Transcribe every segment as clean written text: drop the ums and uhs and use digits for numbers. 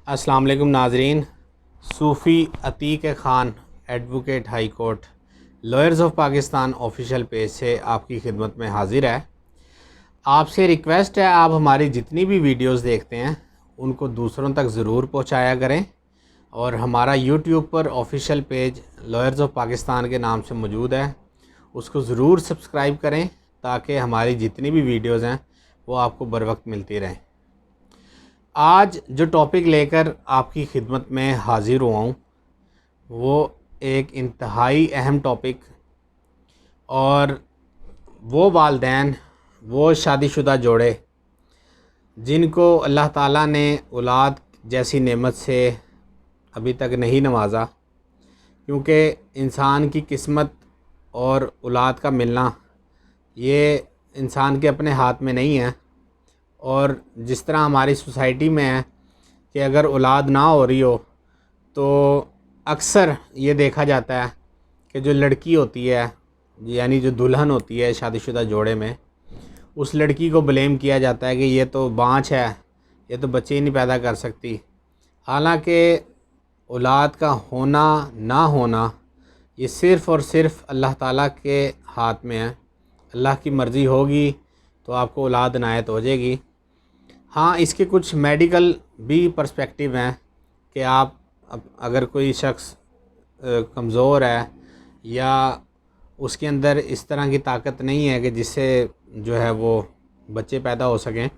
अस्सलाम वालेकुम नाजरीन। Sufi Atiq Khan advocate high court lawyers of Pakistan official page से आपकी खिदमत में हाज़िर है। आपसे रिक्वेस्ट है, आप हमारी जितनी भी वीडियोस देखते हैं उनको दूसरों तक ज़रूर पहुंचाया करें और हमारा यूट्यूब पर official page lawyers of Pakistan के नाम से मौजूद है, उसको ज़रूर सब्सक्राइब करें ताकि हमारी जितनी भी वीडियोज़ हैं वो आपको बर वक्त मिलती रहें। आज जो टॉपिक लेकर आपकी खिदमत में हाज़िर हुआ हूँ वो एक इंतहाई अहम टॉपिक और वो वालदैन, वो शादीशुदा जोड़े जिनको अल्लाह ताला ने औलाद जैसी नेमत से अभी तक नहीं नवाजा, क्योंकि इंसान की किस्मत और औलाद का मिलना ये इंसान के अपने हाथ में नहीं है। और जिस तरह हमारी सोसाइटी में है कि अगर औलाद ना हो रही हो तो अक्सर ये देखा जाता है कि जो लड़की होती है यानी जो दुल्हन होती है शादीशुदा जोड़े में, उस लड़की को ब्लेम किया जाता है कि ये तो बांझ है, ये तो बच्चे ही नहीं पैदा कर सकती। हालांकि औलाद का होना ना होना ये सिर्फ़ और सिर्फ़ अल्लाह ताला के हाथ में है। अल्लाह की मर्ज़ी होगी तो आपको औलाद इनायत हो जाएगी। हाँ, इसके कुछ मेडिकल भी पर्सपेक्टिव हैं कि आप अगर कोई शख्स कमज़ोर है या उसके अंदर इस तरह की ताकत नहीं है कि जिससे जो है वो बच्चे पैदा हो सकें,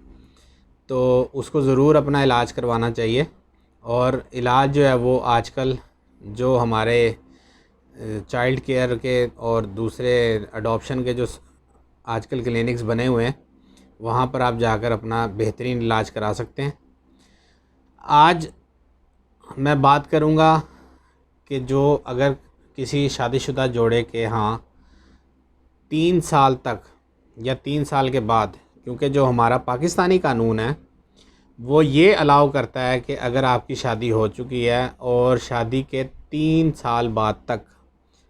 तो उसको ज़रूर अपना इलाज करवाना चाहिए। और इलाज जो है वो आजकल जो हमारे चाइल्ड केयर के और दूसरे अडॉप्शन के जो आजकल क्लिनिक्स बने हुए हैं, वहाँ पर आप जाकर अपना बेहतरीन इलाज करा सकते हैं। आज मैं बात करूँगा कि जो अगर किसी शादीशुदा जोड़े के यहाँ 3 साल तक या 3 साल के बाद, क्योंकि जो हमारा पाकिस्तानी कानून है वो ये अलाउ करता है कि अगर आपकी शादी हो चुकी है और शादी के 3 साल बाद तक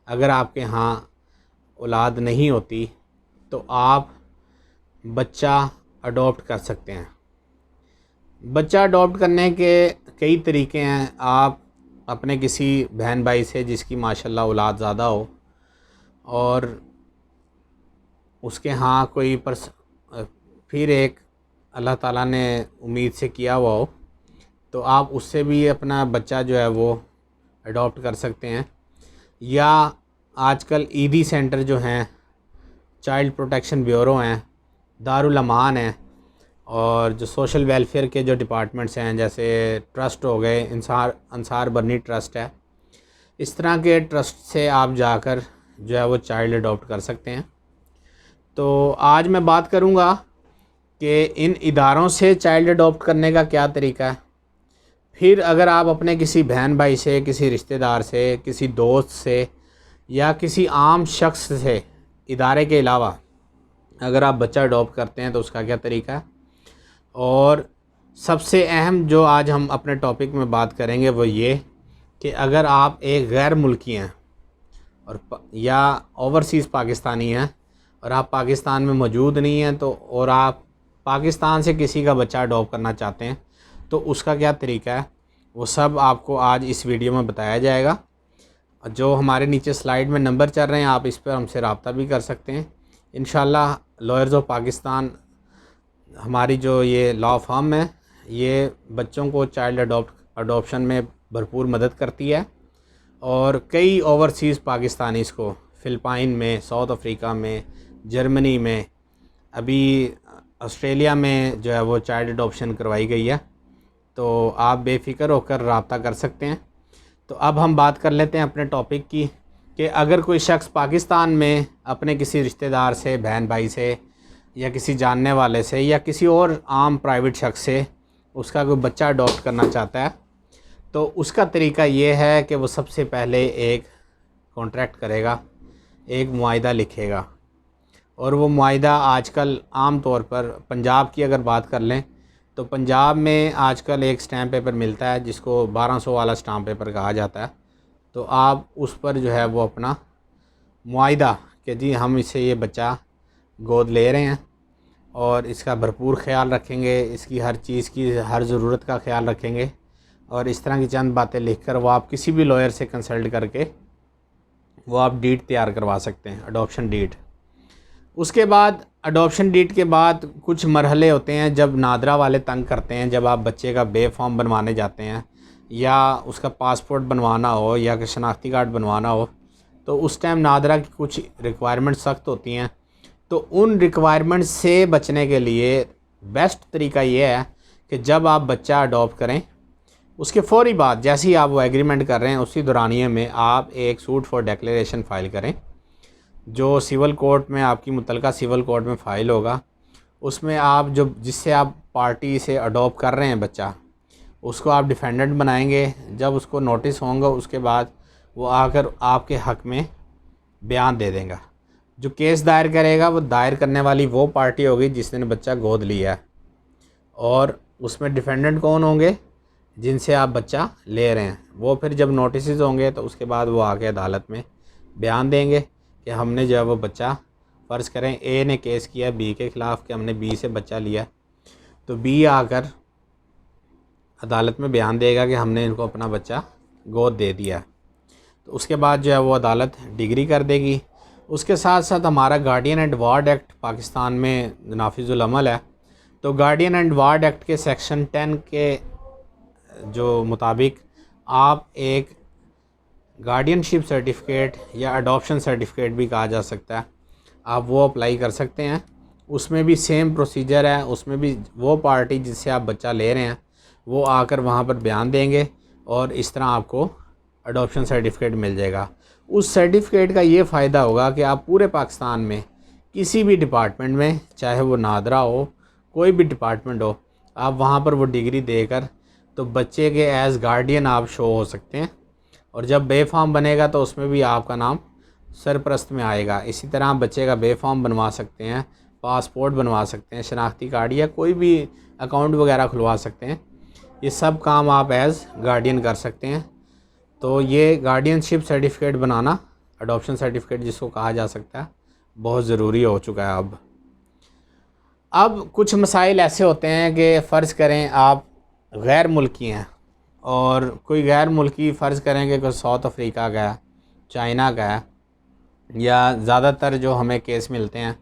अगर आपके यहाँ औलाद नहीं होती तो आप बच्चा अडॉप्ट कर सकते हैं। बच्चा अडॉप्ट करने के कई तरीके हैं। आप अपने किसी बहन भाई से जिसकी माशाल्लाह औलाद ज़्यादा हो और उसके यहाँ कोई फिर एक अल्लाह ताला ने उम्मीद से किया हुआ हो, तो आप उससे भी अपना बच्चा जो है वो अडॉप्ट कर सकते हैं। या आजकल ईदी सेंटर जो हैं, चाइल्ड प्रोटेक्शन ब्यूरो हैं, दारुल अमान है और जो सोशल वेलफेयर के जो डिपार्टमेंट्स हैं जैसे ट्रस्ट हो गए, अंसार बरनी ट्रस्ट है, इस तरह के ट्रस्ट से आप जाकर जो है वो चाइल्ड अडॉप्ट कर सकते हैं। तो आज मैं बात करूंगा कि इन इदारों से चाइल्ड अडॉप्ट करने का क्या तरीका है। फिर अगर आप अपने किसी बहन भाई से, किसी रिश्तेदार से, किसी दोस्त से या किसी आम शख्स से इदारे के अलावा अगर आप बच्चा अडॉप्ट करते हैं तो उसका क्या तरीका है। और सबसे अहम जो आज हम अपने टॉपिक में बात करेंगे वो ये कि अगर आप एक गैर मुल्की हैं और या ओवरसीज़ पाकिस्तानी हैं और आप पाकिस्तान में मौजूद नहीं हैं तो और आप पाकिस्तान से किसी का बच्चा अडॉप्ट करना चाहते हैं तो उसका क्या तरीका है, वो सब आपको आज इस वीडियो में बताया जाएगा। जो हमारे नीचे स्लाइड में नंबर चल रहे हैं आप इस पर हमसे रब्ता भी कर सकते हैं। इंशाल्लाह लॉयर्स ऑफ पाकिस्तान हमारी जो ये लॉ फर्म है ये बच्चों को चाइल्ड अडॉप्शन में भरपूर मदद करती है और कई ओवरसीज़ पाकिस्तानीज़ को फ़िलिपाइन में, साउथ अफ्रीका में, जर्मनी में, अभी ऑस्ट्रेलिया में जो है वो चाइल्ड अडॉप्शन करवाई गई है। तो आप बेफ़िक्र होकर रब्ता कर सकते हैं। तो अब हम बात कर लेते हैं अपने टॉपिक की कि अगर कोई शख्स पाकिस्तान में अपने किसी रिश्तेदार से, बहन भाई से या किसी जानने वाले से या किसी और आम प्राइवेट शख्स से उसका कोई बच्चा अडॉप्ट करना चाहता है तो उसका तरीका ये है कि वो सबसे पहले एक कॉन्ट्रैक्ट करेगा, एक मुआहिदा लिखेगा। और वो मुआहिदा आजकल आम तौर पर पंजाब की अगर बात कर लें तो पंजाब में आजकल एक स्टैम्प पेपर मिलता है जिसको 1200 वाला स्टाम्प पेपर कहा जाता है। तो आप उस पर जो है वो अपना मुआहिदा कि जी हम इससे ये बच्चा गोद ले रहे हैं और इसका भरपूर ख्याल रखेंगे, इसकी हर चीज़ की हर ज़रूरत का ख्याल रखेंगे, और इस तरह की चंद बातें लिखकर वो आप किसी भी लॉयर से कंसल्ट करके वो आप डीड तैयार करवा सकते हैं, अडॉप्शन डीड। उसके बाद अडॉप्शन डीड के बाद कुछ मरहले होते हैं जब नादरा वाले तंग करते हैं, जब आप बच्चे का बे फॉर्म बनवाने जाते हैं या उसका पासपोर्ट बनवाना हो या शनाख्ती कार्ड बनवाना हो, तो उस टाइम नादरा की कुछ रिक्वायरमेंट सख्त होती हैं। तो उन रिक्वायरमेंट से बचने के लिए बेस्ट तरीका ये है कि जब आप बच्चा अडॉप्ट करें उसके फ़ौरी बाद जैसे ही आप वो एग्रीमेंट कर रहे हैं उसी दौरानिए में आप एक सूट फॉर डिक्लेरेशन फ़ाइल करें, जो सिविल कोर्ट में आपकी मुतलका सिविल कोर्ट में फ़ाइल होगा। उसमें आप जो जिससे आप पार्टी से अडॉप्ट कर रहे हैं बच्चा, उसको आप डिफेंडेंट बनाएंगे। जब उसको नोटिस होंगे उसके बाद वो आकर आपके हक़ में बयान दे देगा। जो केस दायर करेगा वो दायर करने वाली वो पार्टी होगी जिसने बच्चा गोद लिया है, और उसमें डिफेंडेंट कौन होंगे, जिनसे आप बच्चा ले रहे हैं। वो फिर जब नोटिस होंगे तो उसके बाद वो आके अदालत में बयान देंगे कि हमने जो है वो बच्चा, फ़र्ज़ करें ए ने केस किया बी के ख़िलाफ़ कि हमने बी से बच्चा लिया, तो बी आकर अदालत में बयान देगा कि हमने इनको अपना बच्चा गोद दे दिया। तो उसके बाद जो है वो अदालत डिग्री कर देगी। उसके साथ साथ हमारा guardian and ward act Pakistan में नाफिजुल अमल है। तो गार्डियन एंड वार्ड एक्ट के सेक्शन 10 के जो मुताबिक आप एक गार्डियनशिप सर्टिफिकेट या अडॉप्शन सर्टिफिकेट भी कहा जा सकता है, आप वो अप्लाई कर सकते हैं। उसमें भी सेम प्रोसीजर है, उसमें भी वो पार्टी जिससे आप बच्चा ले रहे हैं वो आकर वहाँ पर बयान देंगे और इस तरह आपको अडॉप्शन सर्टिफिकेट मिल जाएगा। उस सर्टिफिकेट का ये फ़ायदा होगा कि आप पूरे पाकिस्तान में किसी भी डिपार्टमेंट में, चाहे वो नादरा हो, कोई भी डिपार्टमेंट हो, आप वहाँ पर वो डिग्री देकर तो बच्चे के एज़ गार्डियन आप शो हो सकते हैं। और जब बे फॉर्म बनेगा तो उसमें भी आपका नाम सरपरस्त में आएगा। इसी तरह आप बच्चे का बे फॉर्म बनवा सकते हैं, पासपोर्ट बनवा सकते हैं, शनाख्ती कार्ड या कोई भी अकाउंट वगैरह खुलवा सकते हैं। ये सब काम आप एज़ गार्डियन कर सकते हैं। तो ये गार्डियनशिप सर्टिफिकेट बनाना, अडॉप्शन सर्टिफिकेट जिसको कहा जा सकता है, बहुत ज़रूरी हो चुका है अब कुछ मसाइल ऐसे होते हैं कि फ़र्ज़ करें आप गैर मुल्की हैं और कोई गैर मुल्की फ़र्ज़ करें कि कोई साउथ अफ्रीका का है, चाइना का है, या ज़्यादातर जो हमें केस मिलते हैं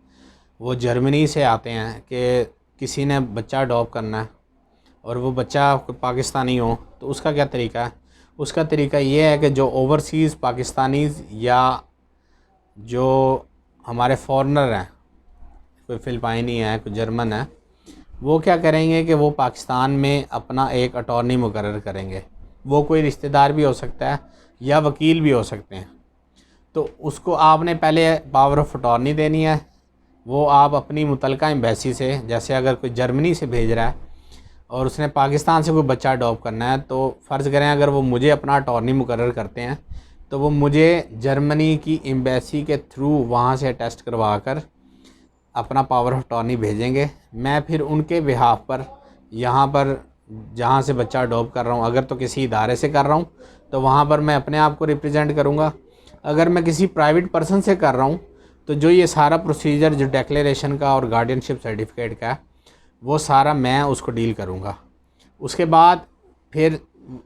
वो जर्मनी से आते हैं कि किसी ने बच्चा अडॉप्ट करना है और वो बच्चा पाकिस्तानी हो। तो उसका क्या तरीका है? उसका तरीका ये है कि जो ओवरसीज़ पाकिस्तानीज़ या जो हमारे फॉरेनर हैं, कोई फ़िलिपाइनी है, कोई जर्मन है, वो क्या करेंगे कि वो पाकिस्तान में अपना एक अटॉर्नी मुकर्रर करेंगे। वो कोई रिश्तेदार भी हो सकता है या वकील भी हो सकते हैं। तो उसको आपने पहले पावर ऑफ अटॉर्नी देनी है। वो आप अपनी मुतलका एम्बेसी से, जैसे अगर कोई जर्मनी से भेज रहा है और उसने पाकिस्तान से कोई बच्चा अडॉप्ट करना है, तो फ़र्ज़ करें अगर वो मुझे अपना अटॉर्नी मुकर्रर करते हैं तो वो मुझे जर्मनी की एम्बेसी के थ्रू वहाँ से टेस्ट करवा कर अपना पावर ऑफ अटॉर्नी भेजेंगे। मैं फिर उनके बिहाफ पर यहाँ पर जहाँ से बच्चा अडॉप्ट कर रहा हूँ, अगर तो किसी इदारे से कर रहा हूँ तो वहाँ पर मैं अपने आप को रिप्रेजेंट करूँगा। अगर मैं किसी प्राइवेट पर्सन से कर रहा हूँ तो जो ये सारा प्रोसीजर जो डिक्लेरेशन का और गार्डियनशिप सर्टिफिकेट का है वो सारा मैं उसको डील करूँगा। उसके बाद फिर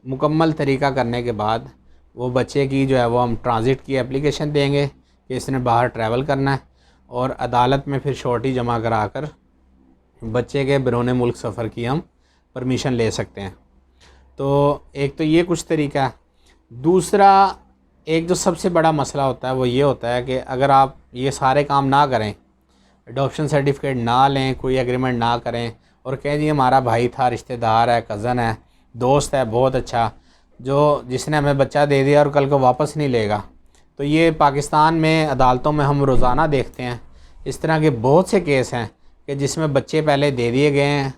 मुकम्मल तरीका करने के बाद वो बच्चे की जो है वो हम ट्रांज़िट की एप्लीकेशन देंगे कि इसने बाहर ट्रैवल करना है, और अदालत में फिर शॉर्टी जमा करा कर बच्चे के बैरून मुल्क सफ़र की हम परमिशन ले सकते हैं। तो एक तो ये कुछ तरीका है। दूसरा एक जो सबसे बड़ा मसला होता है वो ये होता है कि अगर आप ये सारे काम ना करें, अडॉप्शन सर्टिफिकेट ना लें, कोई एग्रीमेंट ना करें और कहें जी हमारा भाई था, रिश्तेदार है, कज़न है, दोस्त है, बहुत अच्छा, जो जिसने हमें बच्चा दे दिया और कल को वापस नहीं लेगा, तो ये पाकिस्तान में अदालतों में हम रोज़ाना देखते हैं। इस तरह के बहुत से केस हैं कि जिसमें बच्चे पहले दे दिए गए हैं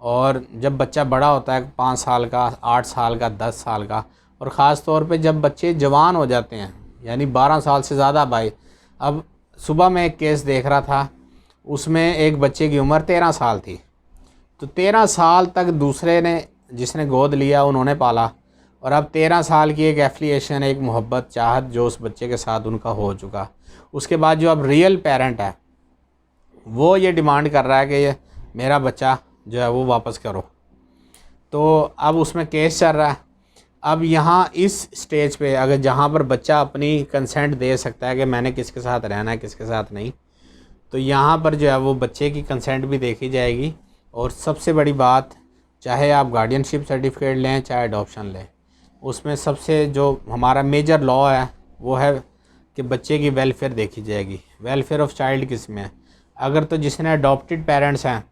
और जब बच्चा बड़ा होता है 5 साल का, 8 साल का, 10 साल का, और ख़ास तौर पे जब बच्चे जवान हो जाते हैं, यानी 12 साल से ज़्यादा भाई। अब सुबह मैं एक केस देख रहा था, उसमें एक बच्चे की उम्र 13 साल थी। तो 13 साल तक दूसरे ने जिसने गोद लिया उन्होंने पाला, और अब 13 साल की एक एफिलिएशन, एक मोहब्बत, चाहत जो उस बच्चे के साथ उनका हो चुका। उसके बाद जो अब रियल पेरेंट है वो ये डिमांड कर रहा है कि ये मेरा बच्चा जो है वो वापस करो। तो अब उसमें केस चल रहा है। अब यहाँ इस स्टेज पे अगर जहाँ पर बच्चा अपनी कंसेंट दे सकता है कि मैंने किसके साथ रहना है किसके साथ नहीं, तो यहाँ पर जो है वो बच्चे की कंसेंट भी देखी जाएगी। और सबसे बड़ी बात, चाहे आप गार्डियनशिप सर्टिफिकेट लें चाहे अडॉप्शन लें, उसमें सबसे जो हमारा मेजर लॉ है वो है कि बच्चे की वेलफेयर देखी जाएगी। वेलफेयर ऑफ चाइल्ड किस में है? अगर तो जिसने अडॉप्टेड पेरेंट्स हैं,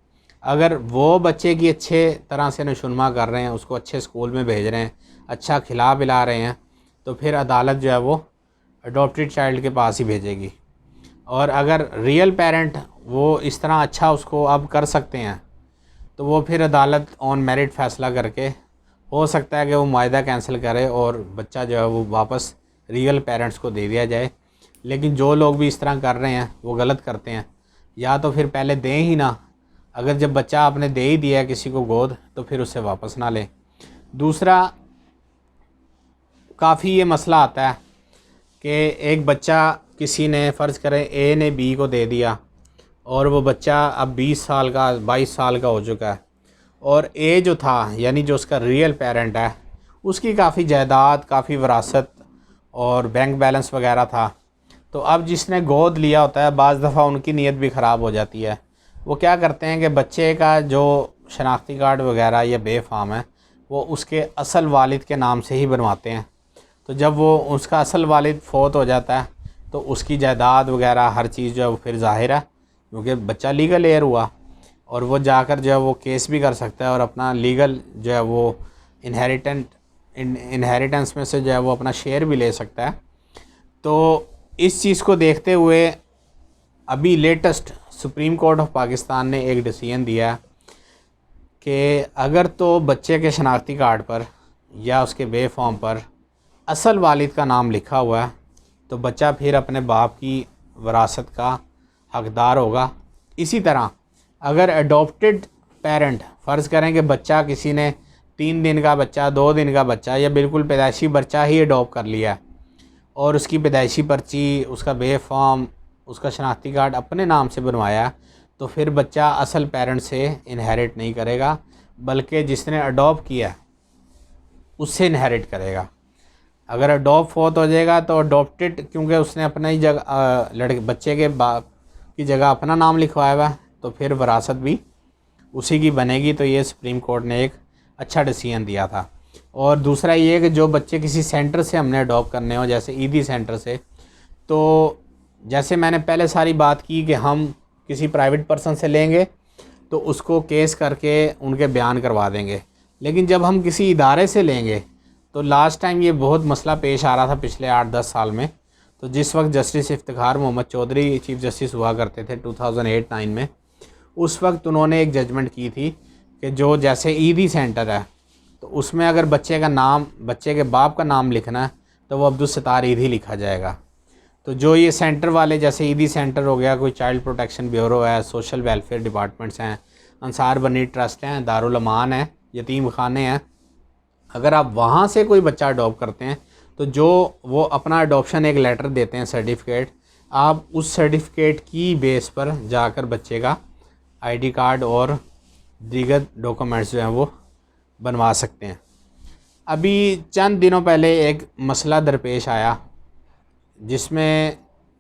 अगर वो बच्चे की अच्छे तरह से नशुनमा कर रहे हैं, उसको अच्छे स्कूल में भेज रहे हैं, अच्छा खिला पिला रहे हैं, तो फिर अदालत जो है वो अडॉप्टेड चाइल्ड के पास ही भेजेगी। और अगर रियल पेरेंट वो इस तरह अच्छा उसको अब कर सकते हैं, तो वो फिर अदालत ऑन मेरिट फ़ैसला करके हो सकता है कि वो मायदा कैंसिल करे और बच्चा जो है वो वापस रियल पेरेंट्स को दे दिया जाए। लेकिन जो लोग भी इस तरह कर रहे हैं वो गलत करते हैं। या तो फिर पहले दें ही ना, अगर जब बच्चा आपने दे ही दिया किसी को गोद, तो फिर उससे वापस ना लें। दूसरा, काफ़ी ये मसला आता है कि एक बच्चा किसी ने फ़र्ज़ करें ए ने बी को दे दिया और वो बच्चा अब 20 साल का 22 साल का हो चुका है, और ए जो था यानी जो उसका रियल पेरेंट है उसकी काफ़ी जायदाद, काफ़ी विरासत और बैंक बैलेंस वगैरह था। तो अब जिसने गोद लिया होता है, बाज़ दफ़ा उनकी नीयत भी ख़राब हो जाती है। वो क्या करते हैं कि बच्चे का जो शनाख्ती कार्ड वगैरह या बेफाम है वो उसके असल वालिद के नाम से ही बनवाते हैं। तो जब वो उसका असल वालिद फ़ौत हो जाता है तो उसकी जायदाद वगैरह हर चीज़ जो है वो फिर ज़ाहिर है, क्योंकि बच्चा लीगल एयर हुआ, और वो जाकर जो है वो केस भी कर सकता है और अपना लीगल जो है वो इनहेरिटेंस में से जो है वो अपना शेयर भी ले सकता है। तो इस चीज़ को देखते हुए अभी latest supreme court of Pakistan ने एक डिसीजन दिया कि अगर तो बच्चे के शनाख्ती कार्ड पर या उसके बे फॉर्म पर असल वालिद का नाम लिखा हुआ है तो बच्चा फिर अपने बाप की विरासत का हकदार होगा। इसी तरह अगर अडॉप्टेड पेरेंट, फ़र्ज़ करें कि बच्चा किसी ने 3 दिन का बच्चा, 2 दिन का बच्चा या बिल्कुल पैदाइशी बच्चा ही अडॉप्ट कर लिया और उसकी पैदाइशी पर्ची, उसका बे फॉर्म, उसका शनाख्ती कार्ड अपने नाम से बनवाया, तो फिर बच्चा असल पेरेंट से इनहेरिट नहीं करेगा, बल्कि जिसने अडॉप्ट किया उससे इनहेरिट करेगा। अगर अडॉप्ट फौत हो जाएगा तो अडॉप्टेड, क्योंकि उसने अपना ही जगह बच्चे के बाप की जगह अपना नाम लिखवाया हुआ है, तो फिर विरासत भी उसी की बनेगी। तो ये सुप्रीम कोर्ट ने एक अच्छा डिसीजन दिया था। और दूसरा ये कि जो बच्चे किसी सेंटर से हमने अडॉप्ट करने हो, जैसे ईदी सेंटर से, तो जैसे मैंने पहले सारी बात की कि हम किसी प्राइवेट पर्सन से लेंगे तो उसको केस करके उनके बयान करवा देंगे, लेकिन जब हम किसी इदारे से लेंगे तो लास्ट टाइम ये बहुत मसला पेश आ रहा था पिछले 8-10 साल में। तो जिस वक्त justice Iftikhar Muhammad Chaudhry chief justice हुआ करते थे 2008-9 में, उस वक्त उन्होंने एक जजमेंट की थी कि जो जैसे ईदी सेंटर है तो उसमें अगर बच्चे का नाम, बच्चे के बाप का नाम लिखना है तो वो अब्दुल सत्तार ईदी लिखा जाएगा। तो जो ये सेंटर वाले, जैसे ईदी सेंटर हो गया, कोई चाइल्ड प्रोटेक्शन ब्यूरो है, सोशल वेलफेयर डिपार्टमेंट्स हैं, अंसार बनी ट्रस्ट हैं, दारुल अमान है, यतीम खाने हैं, अगर आप वहाँ से कोई बच्चा अडॉप्ट करते हैं तो जो वो अपना अडॉप्शन एक लेटर देते हैं, सर्टिफिकेट, आप उस सर्टिफिकेट की बेस पर जाकर बच्चे का आईडी कार्ड और दीगर डॉक्यूमेंट्स जो हैं वो बनवा सकते हैं। अभी चंद दिनों पहले एक मसला दरपेश आया जिसमें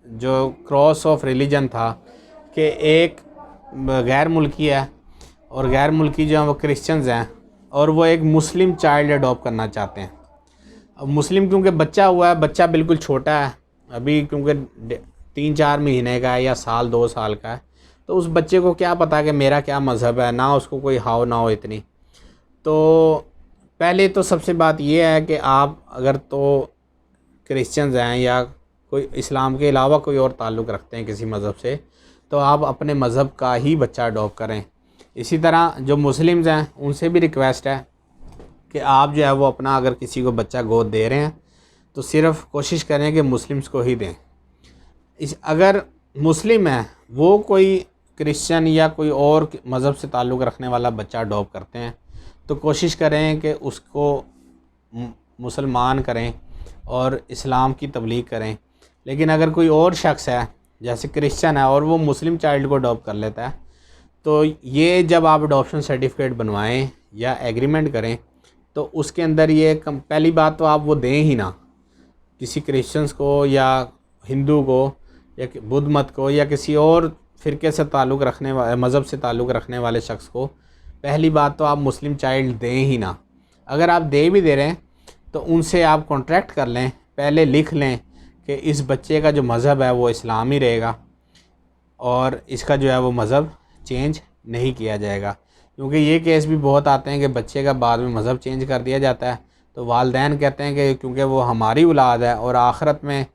जो क्रॉस ऑफ रिलीजन था कि एक गैर मुल्की है और गैर मुल्की जो हैं वो क्रिश्चियंस हैं और वो एक मुस्लिम चाइल्ड अडॉप्ट करना चाहते हैं। अब मुस्लिम क्योंकि बच्चा हुआ है, बच्चा बिल्कुल छोटा है अभी, क्योंकि 3-4 महीने का है या साल 2 साल का है, तो उस बच्चे को क्या पता कि मेरा क्या मज़हब है, ना उसको कोई हाव ना हो इतनी। तो पहले तो सबसे बात ये है कि आप अगर तो क्रिश्चियंस हैं या कोई इस्लाम के अलावा कोई और ताल्लुक़ रखते हैं किसी मज़हब से, तो आप अपने मज़हब का ही बच्चा अडॉप्ट करें। इसी तरह जो मुस्लिम्स हैं उनसे भी रिक्वेस्ट है कि आप जो है वो अपना अगर किसी को बच्चा गोद दे रहे हैं तो सिर्फ़ कोशिश करें कि मुस्लिम्स को ही दें। अगर मुस्लिम है वो कोई क्रिश्चियन या कोई और मज़हब से ताल्लुक़ रखने वाला बच्चा अडॉप्ट करते हैं तो कोशिश करें कि उसको मुसलमान करें और इस्लाम की तबलीग करें। लेकिन अगर कोई और शख्स है जैसे क्रिश्चियन है और वो मुस्लिम चाइल्ड को अडॉप्ट कर लेता है, तो ये जब आप अडॉप्शन सर्टिफिकेट बनवाएं या एग्रीमेंट करें तो उसके अंदर ये पहली बात तो आप वो दें ही ना किसी क्रिश्चियंस को या हिंदू को या बुद्ध मत को या किसी और फ़िरके से ताल्लुक़ रखने वाले मज़हब से ताल्लुक़ रखने वाले शख्स को। पहली बात तो आप मुस्लिम चाइल्ड दें ही ना। अगर आप दे भी दे रहे हैं तो उनसे आप कॉन्ट्रैक्ट कर लें, पहले लिख लें कि इस बच्चे का जो मज़हब है वो इस्लाम ही रहेगा और इसका जो है वो मज़हब चेंज नहीं किया जाएगा। क्योंकि ये केस भी बहुत आते हैं कि बच्चे का बाद में मज़हब चेंज कर दिया जाता है तो वालिदैन कहते हैं कि क्योंकि वो हमारी औलाद है और आखिरत में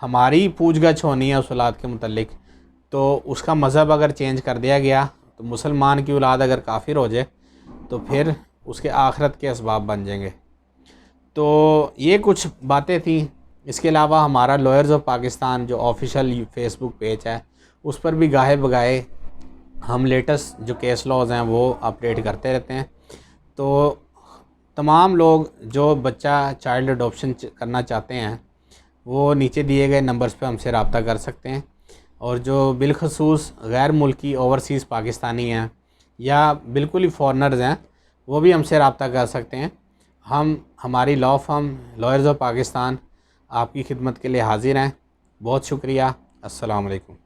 हमारी पूछगछ होनी है उस औलाद के मुतल्लिक, तो उसका मज़हब अगर चेंज कर दिया गया तो मुसलमान की औलाद अगर काफिर हो जाए तो फिर उसके आखिरत के असबाब बन जाएंगे। तो ये कुछ बातें थी। इसके अलावा हमारा लॉयर्स ऑफ पाकिस्तान जो ऑफिशियल फेसबुक पेज है उस पर भी गाहे बगाहे हम लेटेस्ट जो केस लॉज हैं वो अपडेट करते रहते हैं। तो तमाम लोग जो बच्चा चाइल्ड अडॉप्शन करना चाहते हैं वो नीचे दिए गए नंबर्स पे हमसे रब्ता कर सकते हैं। और जो बिलखसूस गैर मुल्की ओवरसीज़ पाकिस्तानी हैं या बिल्कुल ही फॉरेनर्स हैं वो भी हमसे रब्ता कर सकते हैं। हमारी law firm lawyers of Pakistan आपकी खिदमत के लिए हाज़िर हैं। बहुत शुक्रिया। अस्सलाम वालेकुम।